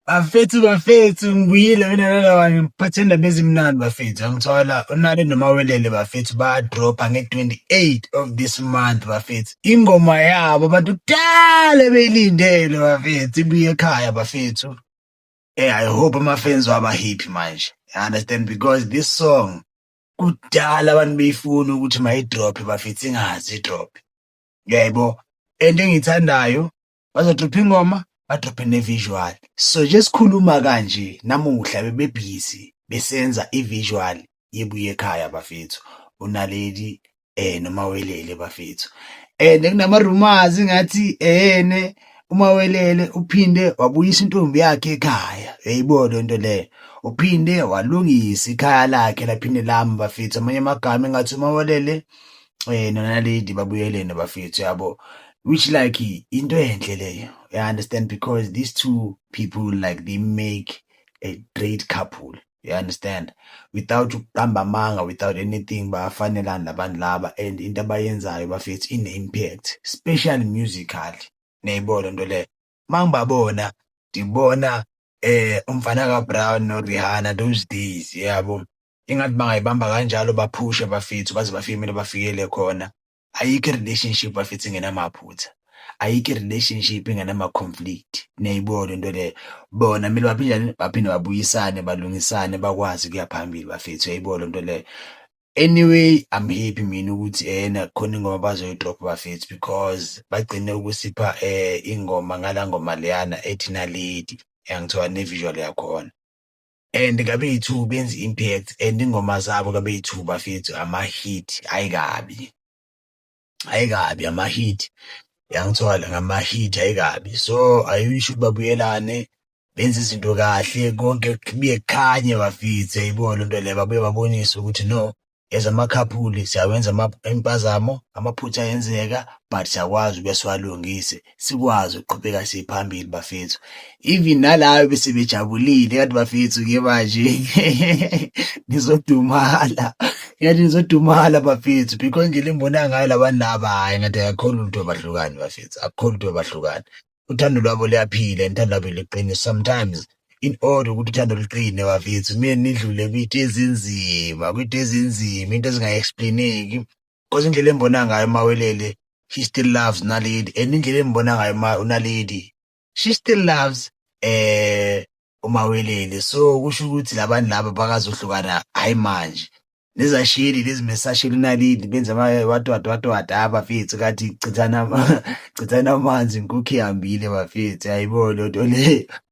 Bafethu ngibuyile mina nalawa ngiphathe indaba ezimnandi bafethu angithola uNali noMawelele bafethu bayadropha nge-28 of this month bafethu. Ingoma yabo abantu kudala beyilindele bafethu ibuye ekhaya bafethu. I hope ama-fans waba happy manje. You understand because this song kudala abantu beyifuna ukuthi mayidrophe bafethu ingaze idrophe. Yebo, into engiyithandayo bazodropha ingoma badrophe ne-visual. So nje sikhuluma kanje namuhla bebebhizi besenza i-visual yebuye ekhaya bafethu. UNaledi noMawelele bafethu. And kunama-rumours ngathi uMawelele uphinde wabuyisa intombi yakhe ekhaya. Uyayibona lento leyo. Uphinde walungisa ikhaya lakhe laphinde lami bafethu. Amanye amagama engathi uMawelele noNaledi babuyelene bafethu yabo, which like into enhle leyo, you understand, because these two people like they make a great couple, you understand, without ukuqamba amanga, without anything bayafanelana labantu laba, and into abayenzayo bafethu ine-impact especially musically. Niyayibona into leyo mangibabona ngibona umfana kaBrown noRihanna those days yabo, ingathi bangayibamba kanjalo baphushe bafethu baze bafike kumele bafikele khona. Ayikho i-relationship bafethu engenamaphutha, ayikho i-relationship engenama-conflict. Niyayibona into leyo, bona kumele baphinde babuyisane balungisane bakwazi ukuya phambili bafethu. Uyayibona into leyo. Anyway, I'm happy mina ukuthi khona ingoma bazoyidropha bafethu because bagcine ukusipha ingoma ngala ngoma leyana ethi Naledi engithiwa ne-visual yakhona. And ngabe yi-two benza i-impact and ingoma zabo ngabe yi-two bafethu ama-hit ayikabi, ayikabi ama-hit, yangithola ngama-hit ayikabi. So ayisho ukuthi babuyelane benze izinto kahle konke kubuye kukhanye bafethu. Yayibona into leyo babuye babonise ukuthi no, as amakhaphuli siyawenza impazamo, amaphutha ayenzeka but siyakwazi ukuya siwalungise sikwazi ukuqhubeka siye phambili bafethu. Even nalayo bese bejabulile kanti bafethu-ke manje nizodumala, ngathi nizodumala bafethu because nje le mbona ngayo labantu laba hhayi ngathi akukho lutho abahlukani bafethu, akukho lutho abahlukani. Uthando lwabo luyaphila and uthando lwabo luqine. Sometimes in order ukuthi uthando luqine bafethu kumele nidlule kwiy'nto ezinzima, kwiy'nto ezinzima, into ezingayi-explain-eki. Because indlela embona ngayo uMawelele, he still loves Naledi, and indlela embona ngayo uNaledi, she still loves uMawelele. So kusho ukuthi labantu laba bakazohlukana hayi manje. Lezashiyeli lezi mesashiyeli uNaledi benza watwatwa bafethu kathi chithana chithana amanzi inkukhu ihambile bafethu. Yayibona into leyo.